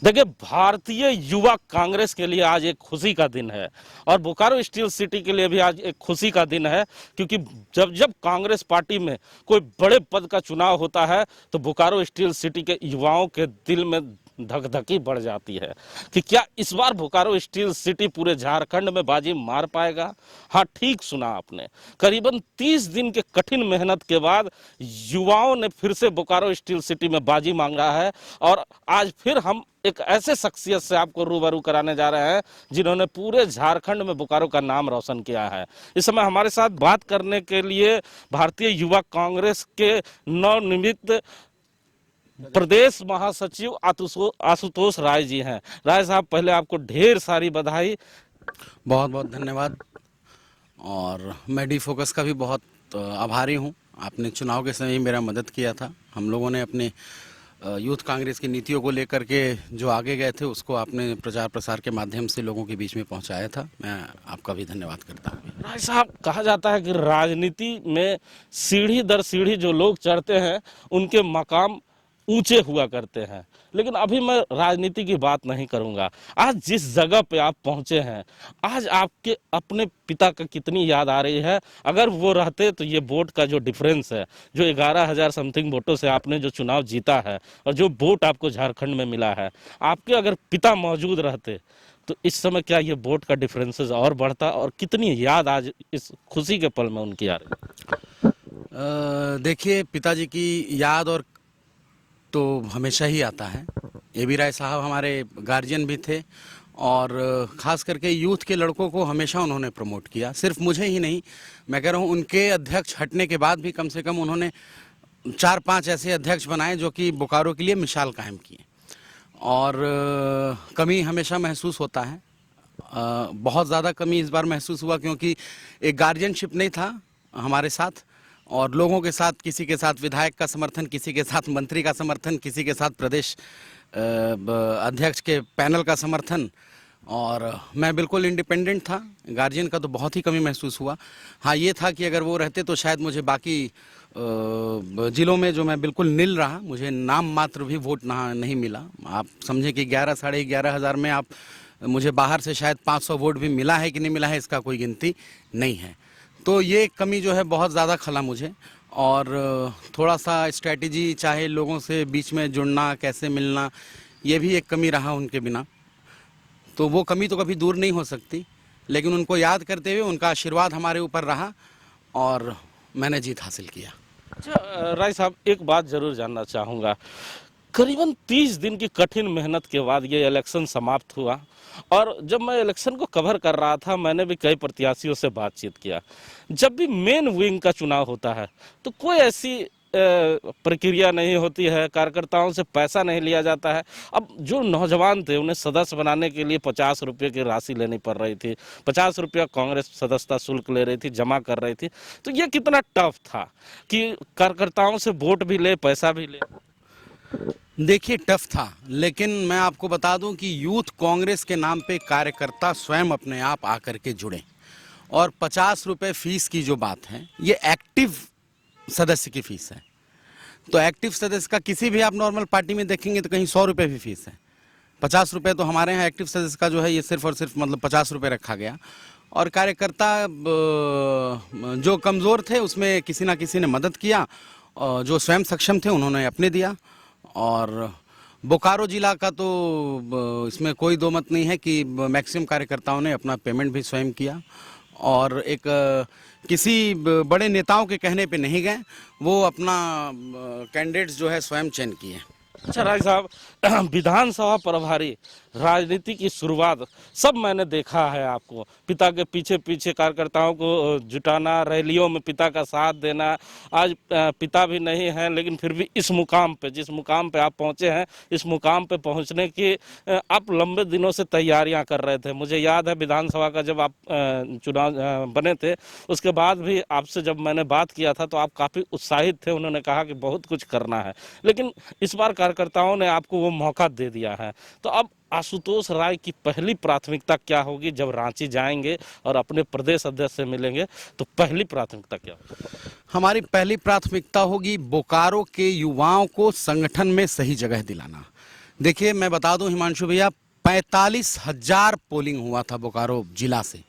देखिए, भारतीय युवा कांग्रेस के लिए आज एक खुशी का दिन है और बोकारो स्टील सिटी के लिए भी आज एक खुशी का दिन है, क्योंकि जब जब कांग्रेस पार्टी में कोई बड़े पद का चुनाव होता है तो बोकारो स्टील सिटी के युवाओं के दिल में धकधकी बढ़ जाती है कि क्या इस बार बोकारो स्टील सिटी पूरे झारखंड में बाजी मार पाएगा। हाँ, ठीक सुना आपने, करीबन 30 दिन के कठिन मेहनत के बाद युवाओं ने फिर से बोकारो स्टील सिटी में बाजी मांगा है और आज फिर हम एक ऐसे शख्सियत से आपको रूबरू कराने जा रहे हैं जिन्होंने पूरे झारखंड में बोकारो का नाम रोशन किया है। इस समय हमारे साथ बात करने के लिए भारतीय युवा कांग्रेस के नवनियुक्त प्रदेश महासचिव आशुतोष राय जी हैं। राय साहब, पहले आपको ढेर सारी बधाई। बहुत बहुत धन्यवाद। और मैं डी फोकस का भी बहुत आभारी हूँ। आपने चुनाव के समय मेरा मदद किया था। हम लोगों ने अपने यूथ कांग्रेस की नीतियों को लेकर के जो आगे गए थे उसको आपने प्रचार प्रसार के माध्यम से लोगों के बीच में पहुंचाया था। मैं आपका भी धन्यवाद करता हूँ। राय साहब, कहा जाता है कि राजनीति में सीढ़ी दर सीढ़ी जो लोग चढ़ते हैं उनके मकाम ऊंचे हुआ करते हैं, लेकिन अभी मैं राजनीति की बात नहीं करूंगा। आज जिस जगह पे आप पहुंचे हैं, आज आपके अपने पिता का कितनी याद आ रही है। अगर वो रहते तो ये वोट का जो डिफरेंस है, जो 11,000 समथिंग वोटों से आपने जो चुनाव जीता है और जो वोट आपको झारखंड में मिला है, आपके अगर पिता मौजूद रहते तो इस समय क्या ये वोट का डिफरेंसेस और बढ़ता, और कितनी याद आज इस खुशी के पल में उनकी आ रही है। देखिए, पिताजी की याद और तो हमेशा ही आता है। ए बी राय साहब हमारे गार्जियन भी थे और ख़ास करके यूथ के लड़कों को हमेशा उन्होंने प्रमोट किया। सिर्फ मुझे ही नहीं, मैं कह रहा हूँ उनके अध्यक्ष हटने के बाद भी कम से कम उन्होंने 4-5 ऐसे अध्यक्ष बनाए जो कि बोकारो के लिए मिसाल कायम किए। और कमी हमेशा महसूस होता है। बहुत ज़्यादा कमी इस बार महसूस हुआ क्योंकि एक गार्जियनशिप नहीं था हमारे साथ और लोगों के साथ, किसी के साथ विधायक का समर्थन, किसी के साथ मंत्री का समर्थन, किसी के साथ प्रदेश अध्यक्ष के पैनल का समर्थन। और मैं बिल्कुल इंडिपेंडेंट था। गार्जियन का तो बहुत ही कमी महसूस हुआ। हाँ, ये था कि अगर वो रहते तो शायद मुझे बाकी ज़िलों में जो मैं बिल्कुल निल रहा, मुझे नाम मात्र भी वोट नहीं मिला। आप समझें कि 11-11.5 हज़ार में आप मुझे बाहर से शायद 500 वोट भी मिला है कि नहीं मिला है, इसका कोई गिनती नहीं है। तो ये कमी जो है बहुत ज़्यादा खला मुझे। और थोड़ा सा स्ट्रैटेजी, चाहे लोगों से बीच में जुड़ना, कैसे मिलना, ये भी एक कमी रहा उनके बिना। तो वो कमी तो कभी दूर नहीं हो सकती, लेकिन उनको याद करते हुए उनका आशीर्वाद हमारे ऊपर रहा और मैंने जीत हासिल किया। अच्छा राय साहब, एक बात जरूर जानना चाहूँगा। करीबन 30 दिन की कठिन मेहनत के बाद ये इलेक्शन समाप्त हुआ और जब मैं इलेक्शन को कवर कर रहा था, मैंने भी कई प्रत्याशियों से बातचीत किया। जब भी मेन विंग का चुनाव होता है तो कोई ऐसी प्रक्रिया नहीं होती है, कार्यकर्ताओं से पैसा नहीं लिया जाता है। अब जो नौजवान थे उन्हें सदस्य बनाने के लिए 50 रुपये की राशि लेनी पड़ रही थी। 50 रुपया कांग्रेस सदस्यता शुल्क ले रही थी, जमा कर रही थी। तो ये कितना टफ था कि कार्यकर्ताओं से वोट भी ले, पैसा भी ले। देखिए, टफ था, लेकिन मैं आपको बता दूं कि यूथ कांग्रेस के नाम पे कार्यकर्ता स्वयं अपने आप आकर के जुड़े। और 50 रुपये फीस की जो बात है, ये एक्टिव सदस्य की फीस है। तो एक्टिव सदस्य का किसी भी आप नॉर्मल पार्टी में देखेंगे तो कहीं 100 रुपये भी फीस है। 50 रुपये तो हमारे यहाँ एक्टिव सदस्य का जो है ये सिर्फ और सिर्फ मतलब 50 रुपये रखा गया। और कार्यकर्ता जो कमज़ोर थे उसमें किसी ना किसी ने मदद किया, जो स्वयं सक्षम थे उन्होंने अपने दिया। और बोकारो जिला का तो इसमें कोई दो मत नहीं है कि मैक्सिमम कार्यकर्ताओं ने अपना पेमेंट भी स्वयं किया और एक किसी बड़े नेताओं के कहने पे नहीं गए, वो अपना कैंडिडेट्स जो है स्वयं चयन किए। अच्छा राय साहब, विधानसभा प्रभारी, राजनीति की शुरुआत सब मैंने देखा है आपको। पिता के पीछे पीछे कार्यकर्ताओं को जुटाना, रैलियों में पिता का साथ देना। आज पिता भी नहीं हैं, लेकिन फिर भी इस मुकाम पे, जिस मुकाम पे आप पहुंचे हैं, इस मुकाम पे पहुंचने की आप लंबे दिनों से तैयारियां कर रहे थे। मुझे याद है विधानसभा का जब आप चुनाव बने थे, उसके बाद भी आपसे जब मैंने बात किया था तो आप काफ़ी उत्साहित थे। उन्होंने कहा कि बहुत कुछ करना है, लेकिन इस बार कार्यकर्ताओं ने आपको वो मौका दे दिया है। तो अब आशुतोष राय की पहली प्राथमिकता क्या होगी जब रांची जाएंगे और अपने प्रदेश अध्यक्ष से मिलेंगे? तो पहली प्राथमिकता क्या होगी? हमारी पहली प्राथमिकता होगी बोकारो के युवाओं को संगठन में सही जगह दिलाना। देखिए मैं बता दूं हिमांशु भैया, 45,000 पोलिंग हुआ था बोकारो जिला से।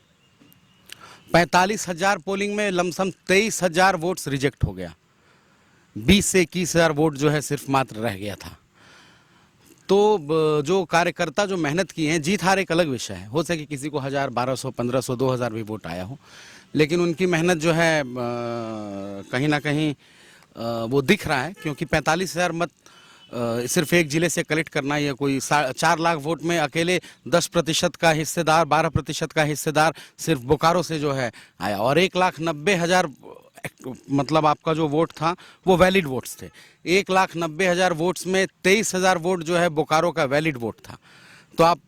45,000 पोलिंग में लमसम 23,000 वोट्स रिजेक्ट हो गया। 20 से 21,000 वोट जो है सिर्फ मात्र रह गया था। तो जो कार्यकर्ता जो मेहनत की हैं, जीत हार एक अलग विषय है, हो सके किसी को 1,000, 1,200, 1,500, 2,000 भी वोट आया हो, लेकिन उनकी मेहनत जो है कहीं ना कहीं वो दिख रहा है, क्योंकि 45,000 मत सिर्फ एक जिले से कलेक्ट करना, या कोई 4 लाख वोट में अकेले 10% का हिस्सेदार, 12% का हिस्सेदार सिर्फ बोकारो से जो है आया, और 1,90,000 मतलब आपका जो वोट था वो वैलिड वोट्स थे। 1,90,000 वोट्स में 23,000 वोट जो है बोकारो का वैलिड वोट था। तो आप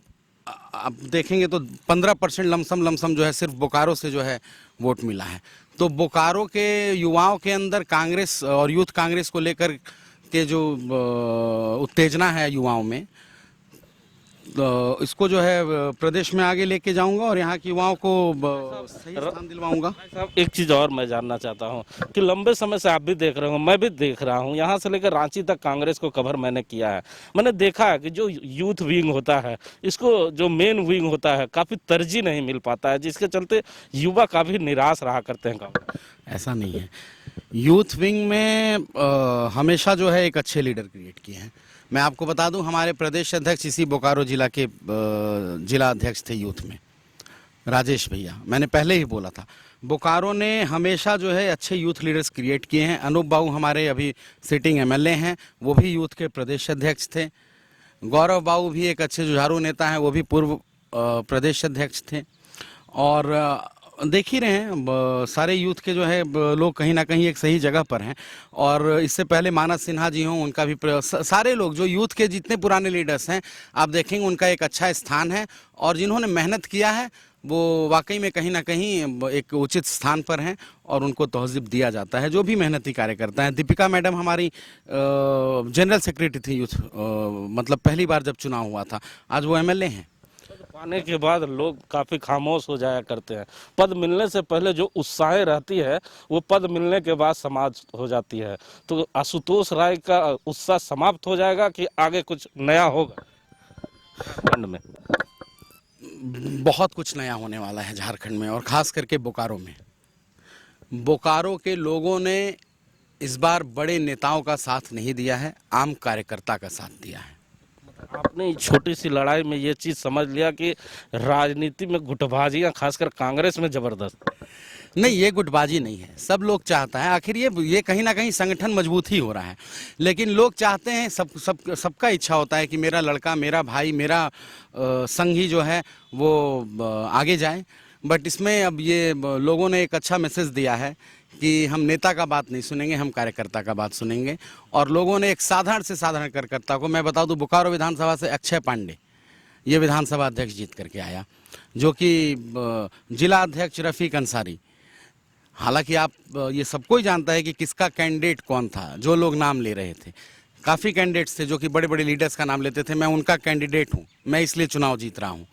देखेंगे तो 15% लमसम जो है सिर्फ बोकारो से जो है वोट मिला है। तो बोकारो के युवाओं के अंदर कांग्रेस और यूथ कांग्रेस को लेकर के जो उत्तेजना है युवाओं में, तो इसको जो है प्रदेश में आगे लेके जाऊंगा और यहाँ के युवाओं को सही स्थान दिलवाऊंगा। साहब एक चीज़ और मैं जानना चाहता हूँ कि लंबे समय से आप भी देख रहे हो, मैं भी देख रहा हूँ, यहाँ से लेकर रांची तक कांग्रेस को कवर मैंने किया है। मैंने देखा है कि जो यूथ विंग होता है, इसको जो मेन विंग होता है, काफ़ी तरजीह नहीं मिल पाता है, जिसके चलते युवा काफ़ी निराश रहा करते हैं। ऐसा नहीं है, यूथ विंग में हमेशा जो है एक अच्छे लीडर क्रिएट किए हैं। मैं आपको बता दूं, हमारे प्रदेश अध्यक्ष इसी बोकारो जिला के जिला अध्यक्ष थे यूथ में, राजेश भैया। मैंने पहले ही बोला था, बोकारो ने हमेशा जो है अच्छे यूथ लीडर्स क्रिएट किए हैं। अनूप बाबू हमारे अभी सिटिंग एमएलए हैं, वो भी यूथ के प्रदेश अध्यक्ष थे। गौरव बाबू भी एक अच्छे जुझारू नेता हैं, वो भी पूर्व प्रदेश अध्यक्ष थे। और देख ही रहे हैं सारे यूथ के जो है लोग कहीं ना कहीं एक सही जगह पर हैं। और इससे पहले मानस सिन्हा जी हों, उनका भी सारे लोग जो यूथ के जितने पुराने लीडर्स हैं, आप देखेंगे उनका एक अच्छा स्थान है। और जिन्होंने मेहनत किया है वो वाकई में कहीं ना कहीं एक उचित स्थान पर हैं और उनको तहज़ीब दिया जाता है, जो भी मेहनती कार्यकर्ता हैं। दीपिका मैडम हमारी जनरल सेक्रेटरी थी यूथ, मतलब पहली बार जब चुनाव हुआ था, आज वो एमएलए हैं। पाने के बाद लोग काफ़ी खामोश हो जाया करते हैं। पद मिलने से पहले जो उत्साह रहती है, वो पद मिलने के बाद समाप्त हो जाती है। तो आशुतोष राय का उत्साह समाप्त हो जाएगा कि आगे कुछ नया होगा झारखंड में? बहुत कुछ नया होने वाला है झारखंड में, और ख़ास करके बोकारो में। बोकारो के लोगों ने इस बार बड़े नेताओं का साथ नहीं दिया है, आम कार्यकर्ता का साथ दिया है। आपने छोटी सी लड़ाई में ये चीज़ समझ लिया कि राजनीति में गुटबाजियां खासकर कांग्रेस में जबरदस्त। नहीं, ये गुटबाजी नहीं है, सब लोग चाहता है। आखिर ये कहीं ना कहीं संगठन मजबूत ही हो रहा है, लेकिन लोग चाहते हैं, सबका इच्छा होता है कि मेरा लड़का, मेरा भाई, मेरा संगी जो है वो आगे जाए। बट इसमें अब ये लोगों ने एक अच्छा मैसेज दिया है कि हम नेता का बात नहीं सुनेंगे, हम कार्यकर्ता का बात सुनेंगे। और लोगों ने एक साधारण से साधारण कार्यकर्ता को, मैं बता दूं, बोकारो विधानसभा से अक्षय पांडे ये विधानसभा अध्यक्ष जीत करके आया, जो कि जिला अध्यक्ष रफ़ीक अंसारी। हालांकि आप ये सबको ही जानता है कि किसका कैंडिडेट कौन था। जो लोग नाम ले रहे थे, काफ़ी कैंडिडेट्स थे जो कि बड़े बड़े लीडर्स का नाम लेते थे, मैं उनका कैंडिडेट हूँ, मैं इसलिए चुनाव जीत रहा हूँ।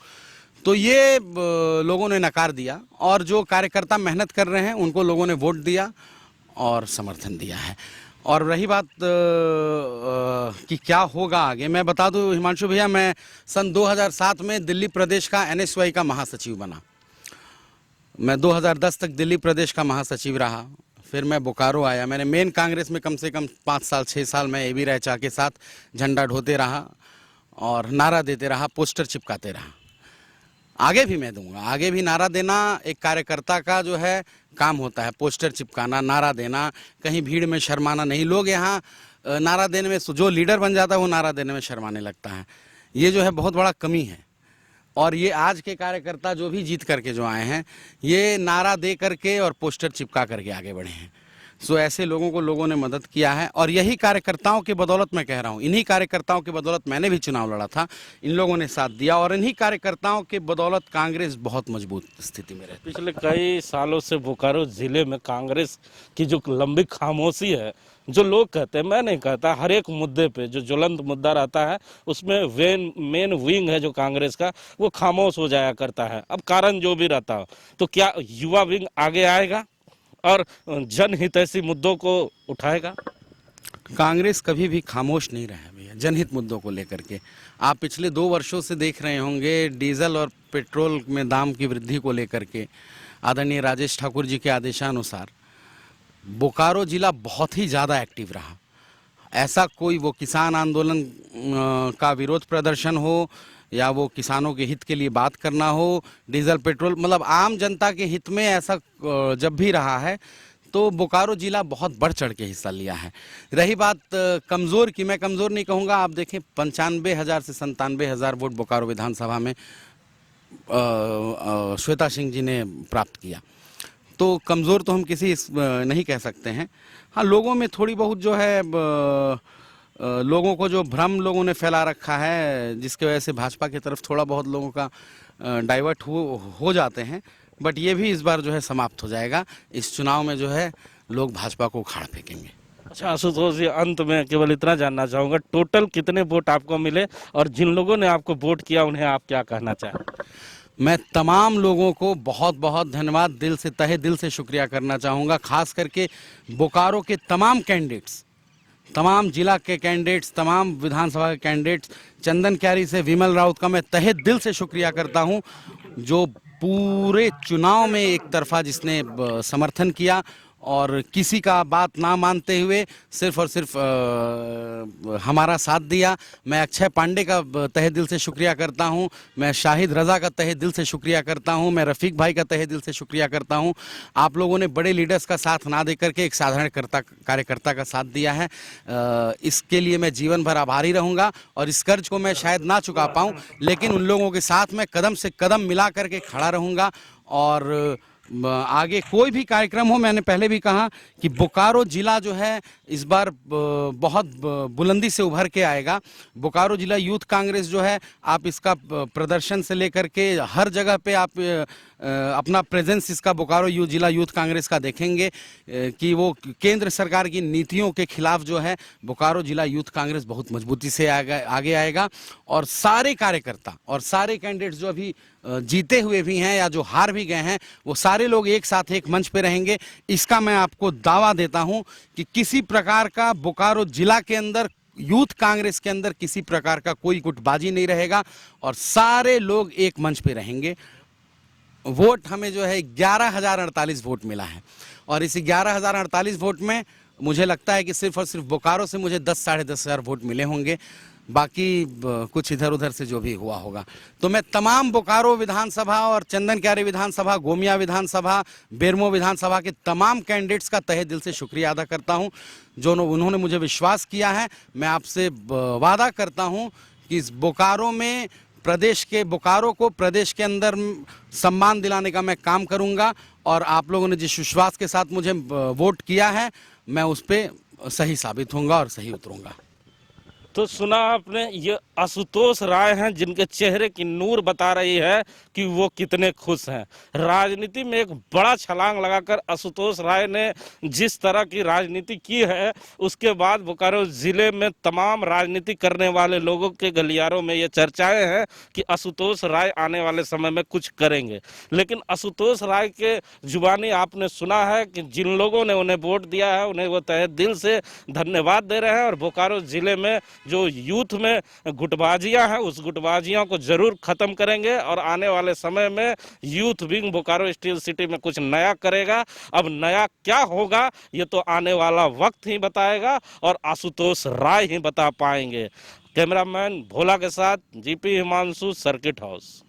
तो ये लोगों ने नकार दिया, और जो कार्यकर्ता मेहनत कर रहे हैं उनको लोगों ने वोट दिया और समर्थन दिया है। और रही बात कि क्या होगा आगे, मैं बता दूं हिमांशु भैया, मैं सन 2007 में दिल्ली प्रदेश का एनएसयूआई का महासचिव बना। मैं 2010 तक दिल्ली प्रदेश का महासचिव रहा। फिर मैं बोकारो आया। मैंने मेन कांग्रेस में कम से कम 5 साल 6 साल मैं एबी राय चा के साथ झंडा ढोते रहा और नारा देते रहा, पोस्टर चिपकाते रहा। आगे भी मैं दूंगा, आगे भी नारा देना एक कार्यकर्ता का जो है काम होता है, पोस्टर चिपकाना, नारा देना, कहीं भीड़ में शर्माना नहीं। लोग यहाँ नारा देने में, जो लीडर बन जाता है वो नारा देने में शर्माने लगता है। ये जो है बहुत बड़ा कमी है। और ये आज के कार्यकर्ता जो भी जीत करके जो आए हैं, ये नारा दे करके और पोस्टर चिपका करके आगे बढ़े हैं। सो ऐसे लोगों को लोगों ने मदद किया है, और यही कार्यकर्ताओं के बदौलत मैं कह रहा हूँ, इन्हीं कार्यकर्ताओं के बदौलत मैंने भी चुनाव लड़ा था। इन लोगों ने साथ दिया, और इन्हीं कार्यकर्ताओं के बदौलत कांग्रेस बहुत मजबूत स्थिति में रहती है। पिछले कई सालों से बोकारो जिले में कांग्रेस की जो लंबी खामोशी है, जो लोग कहते हैं, मैं नहीं कहता, हर एक मुद्दे पे जो ज्वलंत मुद्दा रहता है उसमें मेन विंग है जो कांग्रेस का, वो खामोश हो जाया करता है। अब कारण जो भी रहता हो, तो क्या युवा विंग आगे आएगा और जनहितैषी मुद्दों को उठाएगा? कांग्रेस कभी भी खामोश नहीं रहा है भैया। जनहित मुद्दों को लेकर के। आप पिछले 2 वर्षों से देख रहे होंगे डीजल और पेट्रोल में दाम की वृद्धि को लेकर के आदरणीय राजेश ठाकुर जी के आदेशानुसार बोकारो जिला बहुत ही ज़्यादा एक्टिव रहा। ऐसा कोई वो किसान आंदोलन का विरोध प्रदर्शन हो या वो किसानों के हित के लिए बात करना हो, डीजल पेट्रोल मतलब आम जनता के हित में ऐसा जब भी रहा है तो बोकारो जिला बहुत बढ़ चढ़ के हिस्सा लिया है। रही बात कमज़ोर की, मैं कमज़ोर नहीं कहूँगा। आप देखें 95,000 से 97,000 वोट बोकारो विधानसभा में श्वेता सिंह जी ने प्राप्त किया, तो कमज़ोर तो हम किसी नहीं कह सकते हैं। हाँ, लोगों में थोड़ी बहुत जो है लोगों को जो भ्रम लोगों ने फैला रखा है, जिसकी वजह से भाजपा की तरफ थोड़ा बहुत लोगों का डाइवर्ट हो जाते हैं, बट ये भी इस बार जो है समाप्त हो जाएगा। इस चुनाव में जो है लोग भाजपा को उखाड़ फेंकेंगे। अच्छा आशुतोष जी, अंत में केवल इतना जानना चाहूँगा, टोटल कितने वोट आपको मिले और जिन लोगों ने आपको वोट किया उन्हें आप क्या कहना चाहें? मैं तमाम लोगों को बहुत बहुत धन्यवाद, दिल से तहे दिल से शुक्रिया करना चाहूँगा। खास करके बोकारो के तमाम कैंडिडेट्स, तमाम जिला के कैंडिडेट्स, तमाम विधानसभा के कैंडिडेट्स, चंदन क्यारी से विमल राउत का मैं तहे दिल से शुक्रिया करता हूँ, जो पूरे चुनाव में एक तरफा जिसने समर्थन किया और किसी का बात ना मानते हुए सिर्फ और सिर्फ हमारा साथ दिया। मैं अक्षय पांडे का तहे दिल से शुक्रिया करता हूं, मैं शाहिद रज़ा का तहे दिल से शुक्रिया करता हूं, मैं रफ़ीक भाई का तहे दिल से शुक्रिया करता हूं। आप लोगों ने बड़े लीडर्स का साथ ना दे करके एक साधारण कार्यकर्ता का साथ दिया है। इसके लिए मैं जीवन भर आभारी रहूँगा और इस कर्ज को मैं शायद ना चुका पाऊँ, लेकिन उन लोगों के साथ मैं कदम से कदम मिला करके खड़ा रहूँगा। और आगे कोई भी कार्यक्रम हो, मैंने पहले भी कहा कि बोकारो जिला जो है इस बार बहुत बुलंदी से उभर के आएगा। बोकारो जिला यूथ कांग्रेस जो है, आप इसका प्रदर्शन से लेकर के हर जगह पे आप अपना प्रेजेंस इसका बोकारो जिला यूथ कांग्रेस का देखेंगे कि वो केंद्र सरकार की नीतियों के खिलाफ जो है बोकारो जिला यूथ कांग्रेस बहुत मजबूती से आगे आएगा। और सारे कार्यकर्ता और सारे कैंडिडेट्स जो अभी जीते हुए भी हैं या जो हार भी गए हैं, वो सारे लोग एक साथ एक मंच पे रहेंगे। इसका मैं आपको दावा देता हूं कि किसी प्रकार का बोकारो जिला के अंदर यूथ कांग्रेस के अंदर किसी प्रकार का कोई गुटबाजी नहीं रहेगा और सारे लोग एक मंच पे रहेंगे। वोट हमें जो है 11,048 वोट मिला है और इस 11,048 वोट में मुझे लगता है कि सिर्फ और सिर्फ बोकारो से मुझे 10 साढ़े 10 हज़ार वोट मिले होंगे, बाकी कुछ इधर उधर से जो भी हुआ होगा। तो मैं तमाम बोकारो विधानसभा और चंदन क्यारी विधानसभा, गोमिया विधानसभा, बेरमो विधानसभा के तमाम कैंडिडेट्स का तहे दिल से शुक्रिया अदा करता हूं, जो उन्होंने मुझे विश्वास किया है। मैं आपसे वादा करता हूं कि इस बोकारो में बोकारो को प्रदेश के अंदर सम्मान दिलाने का मैं काम करूंगा और आप लोगों ने जिस विश्वास के साथ मुझे वोट किया है, मैं उस पर सही साबित होऊंगा और सही उतरूंगा। तो सुना आपने, ये आशुतोष राय हैं जिनके चेहरे की नूर बता रही है कि वो कितने खुश हैं। राजनीति में एक बड़ा छलांग लगाकर आशुतोष राय ने जिस तरह की राजनीति की है, उसके बाद बोकारो जिले में तमाम राजनीति करने वाले लोगों के गलियारों में ये चर्चाएं हैं कि आशुतोष राय आने वाले समय में कुछ करेंगे। लेकिन आशुतोष राय के जुबानी आपने सुना है कि जिन लोगों ने उन्हें वोट दिया है उन्हें वो तहे दिल से धन्यवाद दे रहे हैं और बोकारो जिले में जो यूथ में गुटबाजियां हैं उस गुटबाजियों को जरूर खत्म करेंगे और आने वाले समय में youth wing Bokaro steel city में कुछ नया करेगा। अब नया क्या होगा ये तो आने वाला वक्त ही बताएगा और आशुतोष राय ही बता पाएंगे। कैमरामैन भोला के साथ जीपी हिमांशु, सर्किट हाउस।